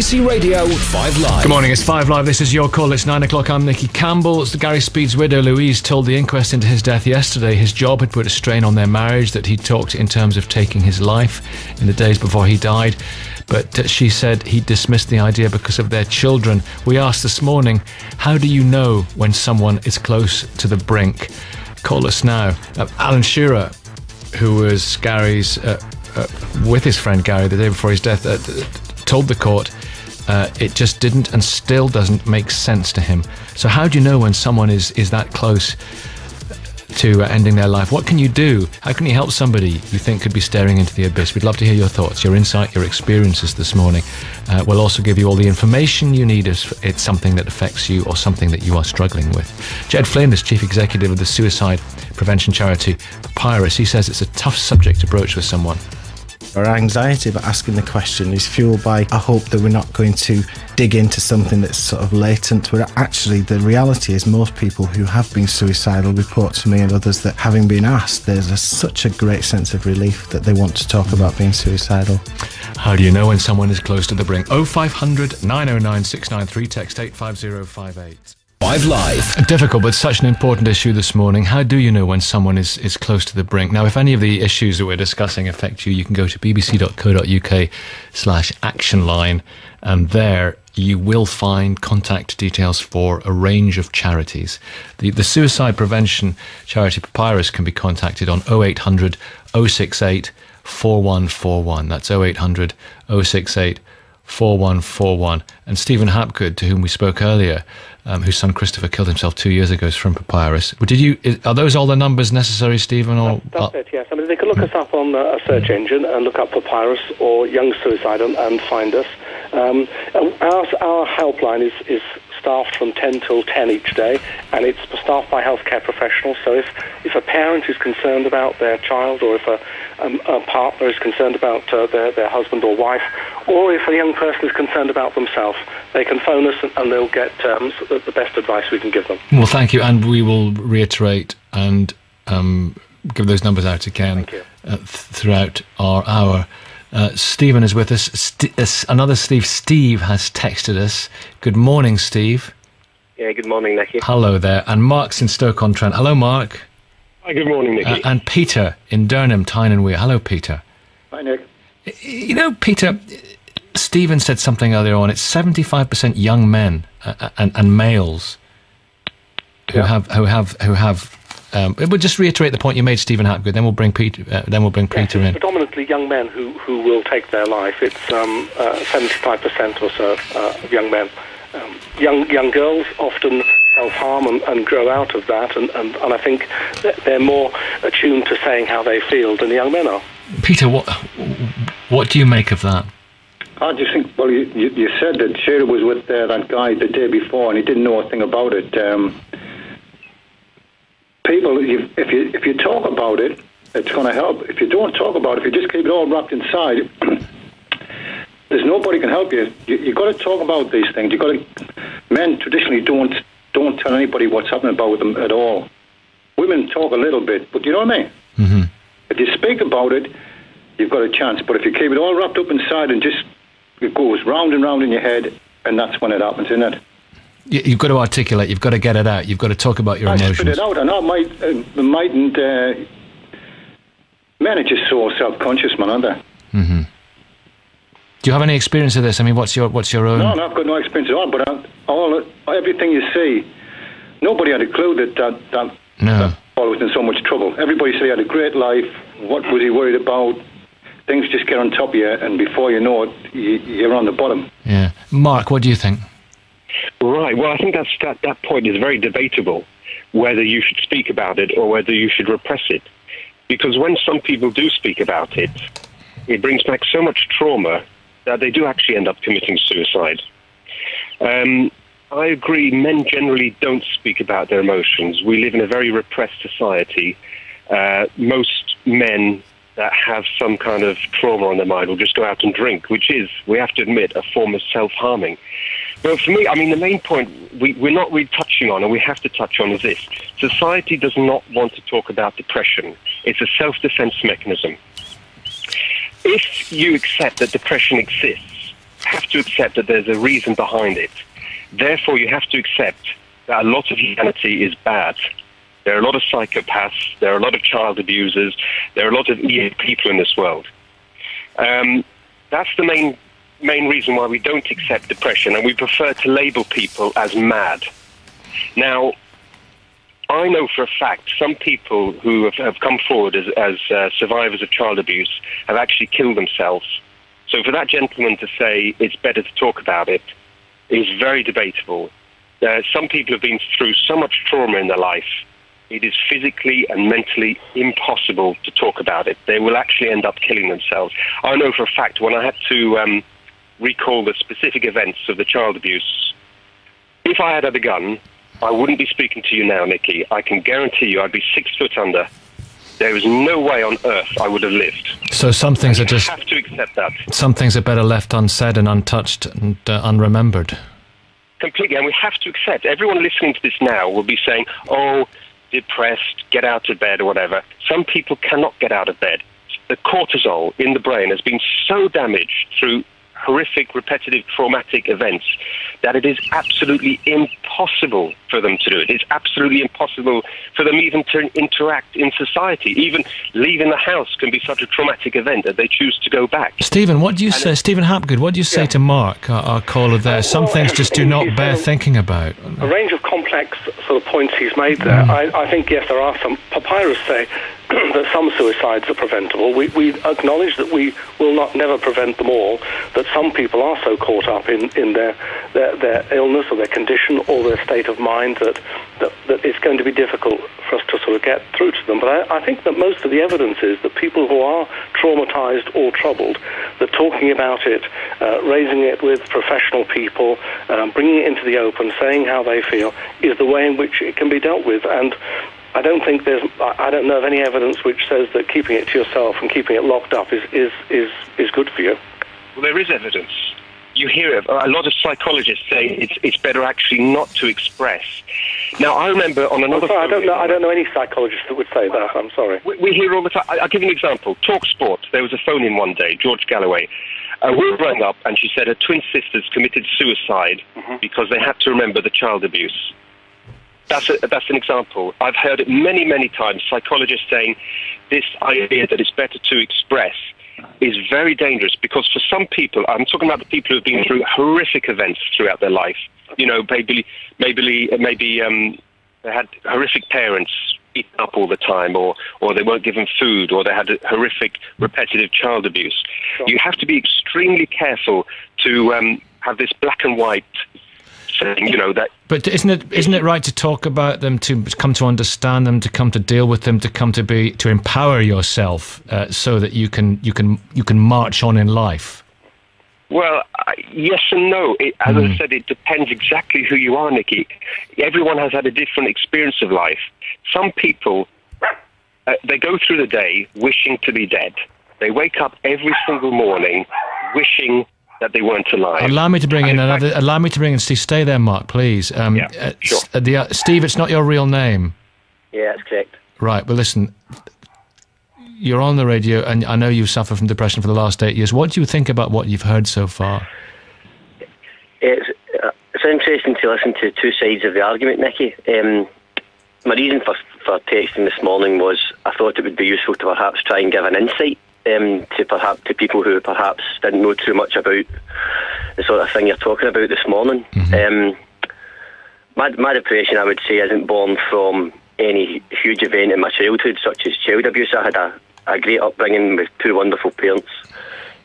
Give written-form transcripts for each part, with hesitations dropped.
BBC Radio 5 Live. Good morning, it's 5 Live. This is your call. It's 9 o'clock. I'm Nicky Campbell. It's Gary Speed's widow, Louise, told the inquest into his death yesterday his job had put a strain on their marriage, that he'd talked in terms of taking his life in the days before he died. But she said he dismissed the idea because of their children. We asked this morning, how do you know when someone is close to the brink? Call us now. Alan Shearer, who was Gary's, with his friend Gary the day before his death, told the court it just didn't and still doesn't make sense to him. So how do you know when someone is that close to ending their life? What can you do? How can you help somebody you think could be staring into the abyss? We'd love to hear your thoughts, your insight, your experiences this morning. We'll also give you all the information you need if it's something that affects you or something that you are struggling with. Jed Flynn is Chief Executive of the suicide prevention charity Papyrus. He says it's a tough subject to broach with someone. Our anxiety about asking the question is fueled by a hope that we're not going to dig into something that's sort of latent, where actually the reality is most people who have been suicidal report to me and others that having been asked, there's such a great sense of relief that they want to talk about being suicidal. How do you know when someone is close to the brink? 0500 909 693, text 85058. 5 Live. Difficult, but such an important issue this morning. How do you know when someone is close to the brink? Now, if any of the issues that we're discussing affect you, you can go to bbc.co.uk/action line, and there you will find contact details for a range of charities. The suicide prevention charity Papyrus can be contacted on 0800 068 4141. That's 0800 068 4141. And Stephen Hapgood, to whom we spoke earlier, whose son Christopher killed himself 2 years ago, is from Papyrus. Are those all the numbers necessary, Stephen? Or that's it, yes. I mean, they can look us up on a search engine and look up Papyrus or Young Suicide and find us. Our helpline is staffed from 10 till 10 each day, and it's staffed by healthcare professionals. So if a parent is concerned about their child, or if a partner is concerned about their husband or wife, or if a young person is concerned about themselves, they can phone us and they'll get the best advice we can give them. Well, thank you, and we will reiterate and give those numbers out again throughout our hour. Stephen is with us. Another Steve. Steve has texted us. Good morning, Steve. Yeah, good morning, Nicky. Hello there. And Mark's in Stoke-on-Trent. Hello, Mark. Hi, good morning, Nicky. And Peter in Durham, Tyne and Weir. Hello, Peter. Hi, Nick. You know, Peter, Stephen said something earlier on. It's 75% young men and males who have. We'll just reiterate the point you made, Stephen Hapgood. Then we'll bring Peter. Peter in. Predominantly young men who will take their life. It's 75% or so of young men. Young girls often self-harm and grow out of that, and I think they're more attuned to saying how they feel than the young men are. Peter, what do you make of that? I just think, well, you said that Shearer was with that guy the day before, and he didn't know a thing about it. People, if you talk about it, it's going to help. If you don't talk about it, if you just keep it all wrapped inside, there's nobody can help you. You've got to talk about these things. Men traditionally don't tell anybody what's happening about them at all. Women talk a little bit, but you know what I mean? Mm-hmm. If you speak about it, you've got a chance. But if you keep it all wrapped up inside and just it goes round and round in your head, and that's when it happens, isn't it? You've got to articulate. You've got to get it out. You've got to talk about your emotions. Spit it out. I know mightn't. Men are just so self-conscious, man, aren't they? Mm-hmm. Do you have any experience of this? I mean, what's your own? No, I've got no experience at all. But everything you see, nobody had a clue that Paul was in so much trouble. Everybody said he had a great life. What was he worried about? Things just get on top of you, and before you know it, you're on the bottom. Yeah, Mark, what do you think? Right. Well, I think that point is very debatable, whether you should speak about it or whether you should repress it. Because when some people do speak about it, it brings back so much trauma that they do actually end up committing suicide. I agree, men generally don't speak about their emotions. We live in a very repressed society. Most men that have some kind of trauma on their mind will just go out and drink, which is, we have to admit, a form of self-harming. But for me, I mean, the main point we're not really touching on, and we have to touch on, is this. Society does not want to talk about depression. It's a self-defense mechanism. If you accept that depression exists, have to accept that there's a reason behind it. Therefore, you have to accept that a lot of humanity is bad. There are a lot of psychopaths, there are a lot of child abusers, there are a lot of evil people in this world. That's the main reason why we don't accept depression, and we prefer to label people as mad. Now, I know for a fact some people who have come forward as survivors of child abuse have actually killed themselves. So for that gentleman to say it's better to talk about it is very debatable. Some people have been through so much trauma in their life, it is physically and mentally impossible to talk about it. They will actually end up killing themselves. I know for a fact when I had to recall the specific events of the child abuse, if I had a gun, I wouldn't be speaking to you now, Nikki. I can guarantee you I'd be 6 foot under. There is no way on earth I would have lived. So some things are just... You have to accept that. Some things are better left unsaid and untouched and unremembered. Completely, and we have to accept. Everyone listening to this now will be saying, oh, depressed, get out of bed or whatever. Some people cannot get out of bed. The cortisol in the brain has been so damaged through horrific, repetitive, traumatic events that it is absolutely impossible for them to do it. It's absolutely impossible for them even to interact in society. Even leaving the house can be such a traumatic event that they choose to go back. Stephen, what do you say? Stephen Hapgood, what do you say to Mark, our caller there? Some things just do not bear thinking about. A range of complex sort of points he's made there. I think, yes, there are some. Papyrus say that some suicides are preventable. We acknowledge that we will never prevent them all, that some people are so caught up in their illness or their condition or their state of mind that it's going to be difficult for us to sort of get through to them. But I think that most of the evidence is that people who are traumatized or troubled, that talking about it, raising it with professional people, bringing it into the open, saying how they feel, is the way in which it can be dealt with. And I don't know of any evidence which says that keeping it to yourself and keeping it locked up is good for you. Well, there is evidence. You hear it. A lot of psychologists say it's better actually not to express. Now, I remember on another... I don't know any psychologist that would say that. I'm sorry. We hear all the time. I'll give you an example. Talk Sport. There was a phone-in one day, George Galloway. We rang up and she said her twin sisters committed suicide because they had to remember the child abuse. That's an example. I've heard it many, many times, psychologists saying this idea that it's better to express is very dangerous because for some people, I'm talking about the people who have been through horrific events throughout their life. You know, maybe they had horrific parents beaten up all the time, or they weren't given food, or they had horrific repetitive child abuse. Sure. You have to be extremely careful to have this black and white saying, you know, that. But isn't it right to talk about them, to come to understand them, to come to deal with them, to empower yourself so that you can march on in life? Well, yes and no. As I said, it depends exactly who you are, Nikki. Everyone has had a different experience of life. Some people, they go through the day wishing to be dead. They wake up every single morning wishing that they weren't alive. Allow me to bring in Steve. Stay there, Mark, please. Sure. Steve, it's not your real name. Yeah, that's correct. Right, well, listen, you're on the radio, and I know you've suffered from depression for the last 8 years. What do you think about what you've heard so far? It's interesting to listen to two sides of the argument, Nicky. My reason for texting this morning was I thought it would be useful to perhaps try and give an insight to people who perhaps didn't know too much about the sort of thing you're talking about this morning. My depression, I would say, isn't born from any huge event in my childhood, such as child abuse. I had a great upbringing with two wonderful parents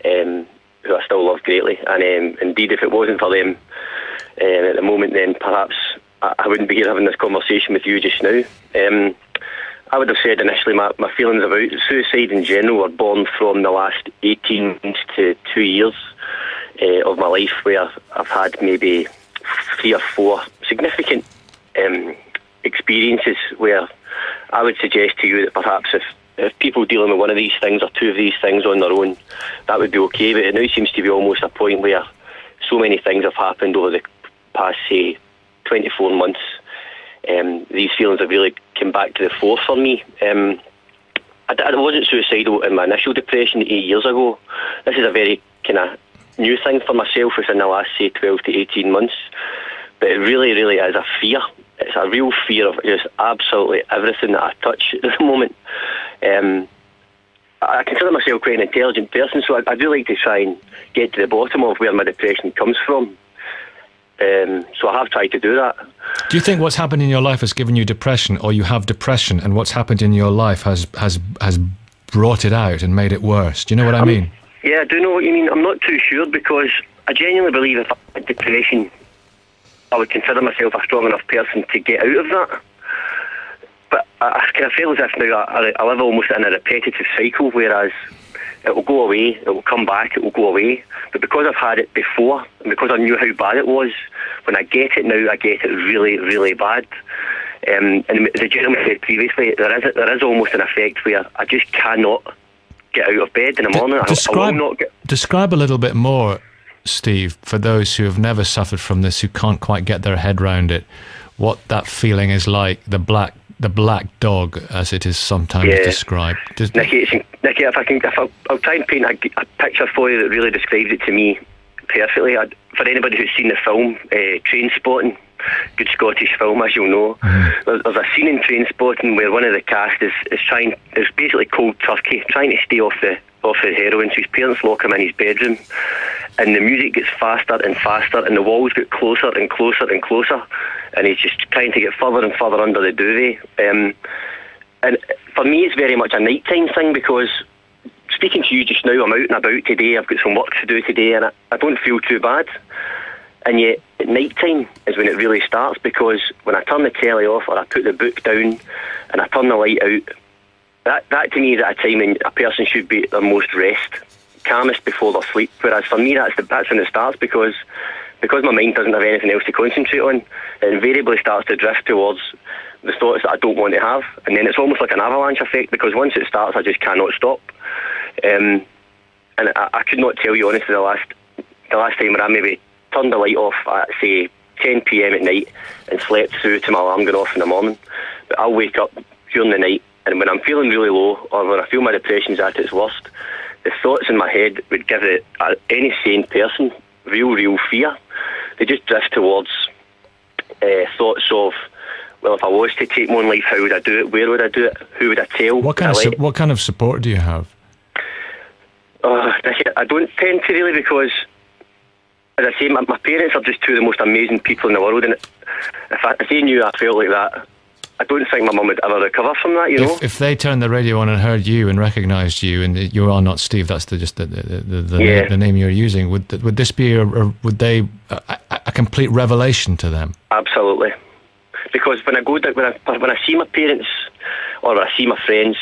who I still love greatly, and indeed if it wasn't for them at the moment, then perhaps I wouldn't be here having this conversation with you just now. I would have said initially my feelings about suicide in general were born from the last 18 to 2 years of my life, where I've had maybe 3 or 4 significant experiences where I would suggest to you that perhaps if people dealing with one of these things or 2 of these things on their own, that would be okay. But it now seems to be almost a point where so many things have happened over the past, say, 24 months. These feelings have really come back to the fore for me. I wasn't suicidal in my initial depression 8 years ago. This is a very kind of new thing for myself within the last, say, 12 to 18 months. But it really, really is a fear. It's a real fear of just absolutely everything that I touch at the moment. I consider myself quite an intelligent person, so I do like to try and get to the bottom of where my depression comes from. So I have tried to do that. Do you think what's happened in your life has given you depression, or you have depression and what's happened in your life has brought it out and made it worse? Do you know what I mean? Yeah, I do know what you mean. I'm not too sure, because I genuinely believe if I had depression, I would consider myself a strong enough person to get out of that. But I kind of feel as if now I live almost in a repetitive cycle, whereas it will go away, it will come back, it will go away. But because I've had it before, and because I knew how bad it was, when I get it now, I get it really, really bad. And the gentleman said previously, there is almost an effect where I just cannot get out of bed in the morning. Describe a little bit more, Steve, for those who have never suffered from this, who can't quite get their head round it, what that feeling is like, the black dog, as it is sometimes described. Nicky, I'll try and paint a picture for you that really describes it to me perfectly. For anybody who's seen the film Trainspotting, good Scottish film, as you'll know, there's a scene in Trainspotting where one of the cast is basically cold turkey, trying to stay off the heroin. So his parents lock him in his bedroom, and the music gets faster and faster, and the walls get closer and closer and closer, and he's just trying to get further and further under the duvet. And for me, it's very much a nighttime thing, because speaking to you just now, I'm out and about today, I've got some work to do today, and I don't feel too bad. And yet, at night time is when it really starts, because when I turn the telly off, or I put the book down, and I turn the light out, that to me is at a time when a person should be at their most rest, calmest before their sleep. Whereas for me, that's when it starts, because my mind doesn't have anything else to concentrate on, it invariably starts to drift towards the thoughts that I don't want to have, and then it's almost like an avalanche effect, because once it starts, I just cannot stop. And I could not tell you honestly the last time where I maybe turned the light off at, say, 10 p.m. at night and slept through to my alarm going off in the morning. But I'll wake up during the night, and when I'm feeling really low, or when I feel my depression's at its worst, the thoughts in my head would give any sane person real fear. They just drift towards thoughts of, well, if I was to take my own life, how would I do it? Where would I do it? Who would I tell? What kind of support do you have? I don't tend to really, because, as I say, my parents are just two of the most amazing people in the world, and if they knew I felt like that, I don't think my mum would ever recover from that, you know? If they turned the radio on and heard you and recognised you, and you are not Steve, that's the name you're using, would this be a complete revelation to them? Absolutely. Because when I see my parents, or when I see my friends,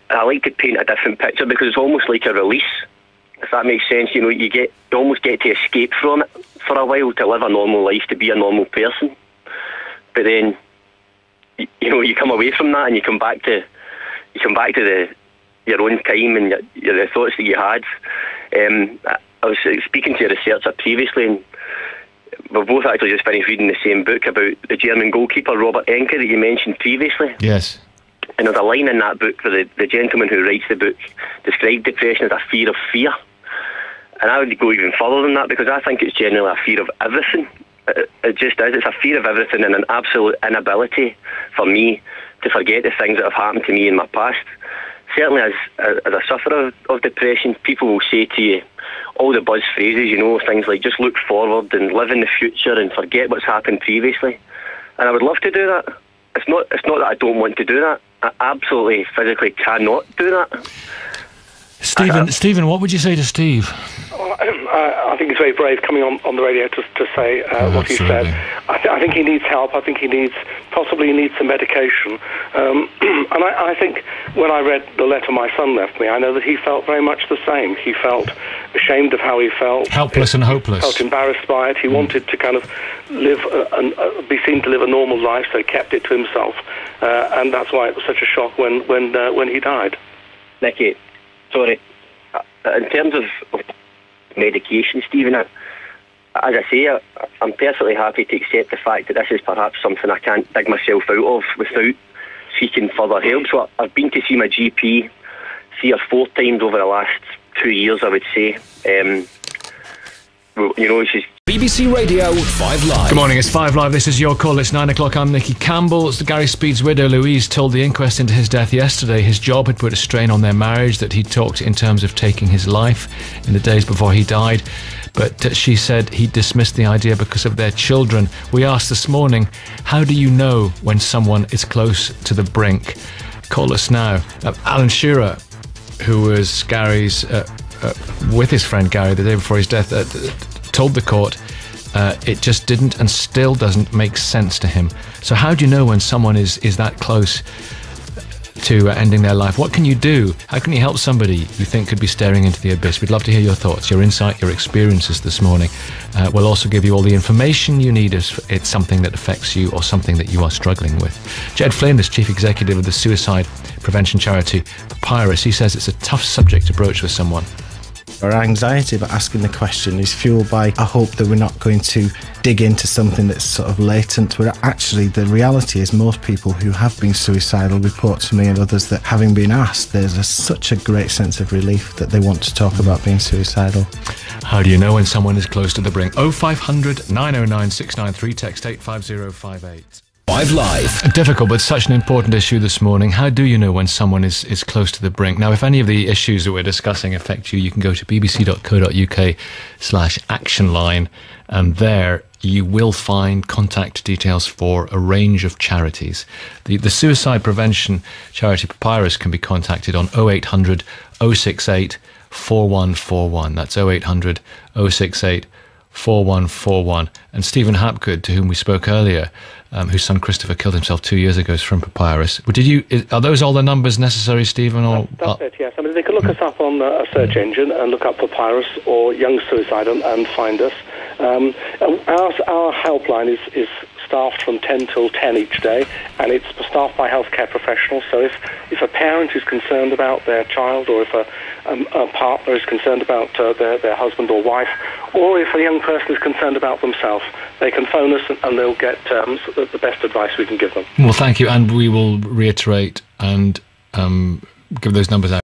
I like to paint a different picture, because it's almost like a release, if that makes sense. You know, you almost get to escape from it for a while, to live a normal life, to be a normal person. But then, you know, you come away from that and you come back to your own time and the thoughts that you had. I was speaking to a researcher previously, and we've both actually just finished reading the same book about the German goalkeeper Robert Enke that you mentioned previously. Yes. And there's a line in that book where the gentleman who writes the book described depression as a fear of fear. And I would go even further than that, because I think it's generally a fear of everything. It just is. It's a fear of everything, and an absolute inability for me to forget the things that have happened to me in my past. Certainly as a sufferer of depression, people will say to you all the buzz phrases, you know, things like just look forward and live in the future and forget what's happened previously. And I would love to do that. It's not that I don't want to do that. I absolutely physically cannot do that. Stephen, what would you say to Steve? I think it's very brave coming on the radio to say what he said. I think he needs help. I think he needs some medication. And I think when I read the letter my son left me, I know that he felt very much the same. He felt ashamed of how he felt. Helpless and hopeless. Felt embarrassed by it. He wanted to kind of live be seen to live a normal life, so he kept it to himself. And that's why it was such a shock when he died. Nicky, sorry. In terms of medication, Stephen, as I say, I'm perfectly happy to accept the fact that this is perhaps something I can't dig myself out of without seeking further help. So I've been to see my GP 3 or 4 times over the last 2 years, I would say. she's... BBC Radio 5 Live. Good morning, it's 5 Live. This is your call. It's 9 o'clock. I'm Nicky Campbell. It's Gary Speed's widow, Louise, told the inquest into his death yesterday his job had put a strain on their marriage, that he talked in terms of taking his life in the days before he died. But she said he dismissed the idea because of their children. We asked this morning, how do you know when someone is close to the brink? Call us now. Alan Shearer, who was Gary's, with his friend Gary the day before his death, told the court it just didn't and still doesn't make sense to him. So how do you know when someone is that close to ending their life? What can you do? How can you help somebody you think could be staring into the abyss? We'd love to hear your thoughts, your insight, your experiences this morning. We'll also give you all the information you need if it's something that affects you or something that you are struggling with. Jed Flynn is Chief Executive of the suicide prevention charity Papyrus. He says it's a tough subject to broach with someone. Our anxiety about asking the question is fueled by a hope that we're not going to dig into something that's sort of latent, where actually the reality is most people who have been suicidal report to me and others that having been asked, there's such a great sense of relief that they want to talk about being suicidal. How do you know when someone is close to the brink? 0500 909 693, text 85058. 5 Live. Difficult, but such an important issue this morning. How do you know when someone is close to the brink? Now, if any of the issues that we're discussing affect you, you can go to bbc.co.uk/action line, and there you will find contact details for a range of charities. The suicide prevention charity Papyrus can be contacted on 0800 068 4141. That's 0800 068 4141. And Stephen Hapgood, to whom we spoke earlier, whose son Christopher killed himself 2 years ago, is from Papyrus. Are those all the numbers necessary, Stephen? Or that's it, yes. I mean, they can look us up on a search engine and look up Papyrus or Young Suicide and find us. Our helpline is staffed from 10 till 10 each day, and it's staffed by healthcare professionals. So if a parent is concerned about their child, or if a partner is concerned about their husband or wife, or if a young person is concerned about themselves, they can phone us and they'll get the best advice we can give them. Well, thank you, and we will reiterate and give those numbers out.